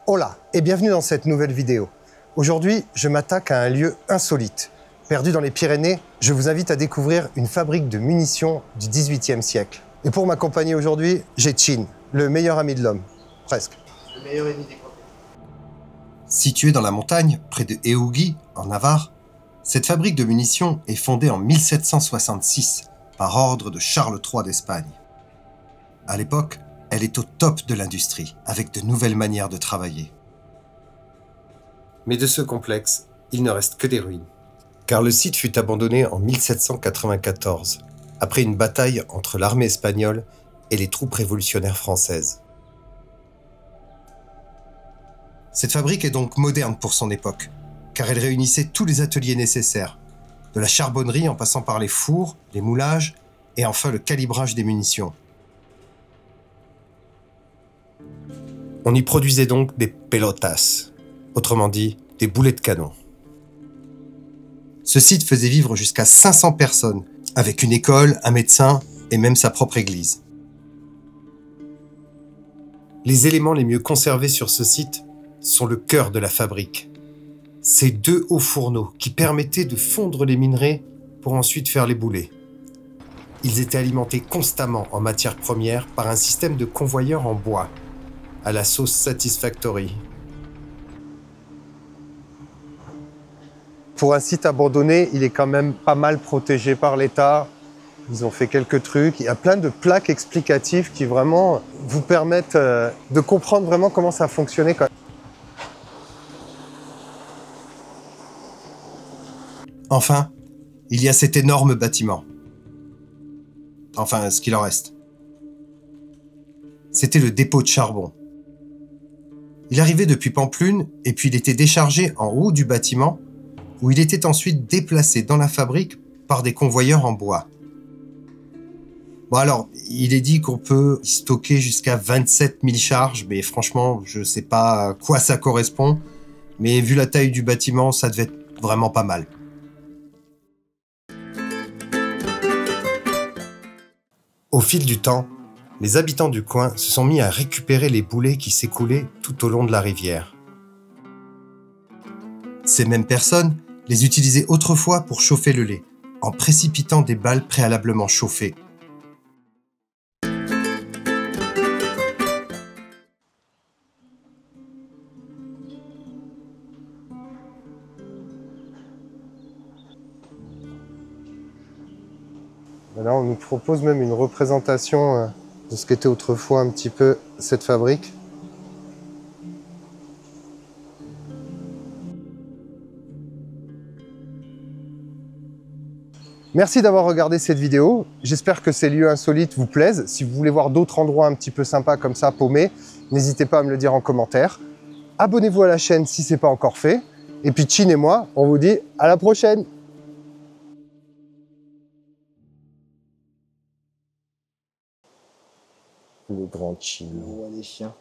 Hola et bienvenue dans cette nouvelle vidéo. Aujourd'hui, je m'attaque à un lieu insolite. Perdu dans les Pyrénées, je vous invite à découvrir une fabrique de munitions du XVIIIe siècle. Et pour m'accompagner aujourd'hui, j'ai Chin, le meilleur ami de l'homme. Presque. Le meilleur ennemi des copains. Située dans la montagne, près de Éougui, en Navarre, cette fabrique de munitions est fondée en 1766 par ordre de Charles III d'Espagne. À l'époque, elle est au top de l'industrie, avec de nouvelles manières de travailler. Mais de ce complexe, il ne reste que des ruines. Car le site fut abandonné en 1794, après une bataille entre l'armée espagnole et les troupes révolutionnaires françaises. Cette fabrique est donc moderne pour son époque, car elle réunissait tous les ateliers nécessaires, de la charbonnerie en passant par les fours, les moulages et enfin le calibrage des munitions. On y produisait donc des pelotas, autrement dit des boulets de canon. Ce site faisait vivre jusqu'à 500 personnes, avec une école, un médecin et même sa propre église. Les éléments les mieux conservés sur ce site sont le cœur de la fabrique. Ces deux hauts fourneaux qui permettaient de fondre les minerais pour ensuite faire les boulets. Ils étaient alimentés constamment en matière première par un système de convoyeurs en bois, à la sauce Satisfactory. Pour un site abandonné, il est quand même pas mal protégé par l'État. Ils ont fait quelques trucs. Il y a plein de plaques explicatives qui vraiment vous permettent de comprendre vraiment comment ça fonctionnait. Enfin, il y a cet énorme bâtiment. Enfin, ce qu'il en reste. C'était le dépôt de charbon. Il arrivait depuis Pampelune et puis il était déchargé en haut du bâtiment où il était ensuite déplacé dans la fabrique par des convoyeurs en bois. Bon alors, il est dit qu'on peut y stocker jusqu'à 27 000 charges, mais franchement, je sais pas à quoi ça correspond, mais vu la taille du bâtiment, ça devait être vraiment pas mal. Au fil du temps, les habitants du coin se sont mis à récupérer les boulets qui s'écoulaient tout au long de la rivière. Ces mêmes personnes les utilisaient autrefois pour chauffer le lait, en précipitant des balles préalablement chauffées. Là, on nous propose même une représentation de ce qu'était autrefois un petit peu cette fabrique. Merci d'avoir regardé cette vidéo. J'espère que ces lieux insolites vous plaisent. Si vous voulez voir d'autres endroits un petit peu sympas comme ça, paumés, n'hésitez pas à me le dire en commentaire. Abonnez-vous à la chaîne si ce n'est pas encore fait. Et puis Chin et moi, on vous dit à la prochaine. Le grand Chin. Le roi des chiens.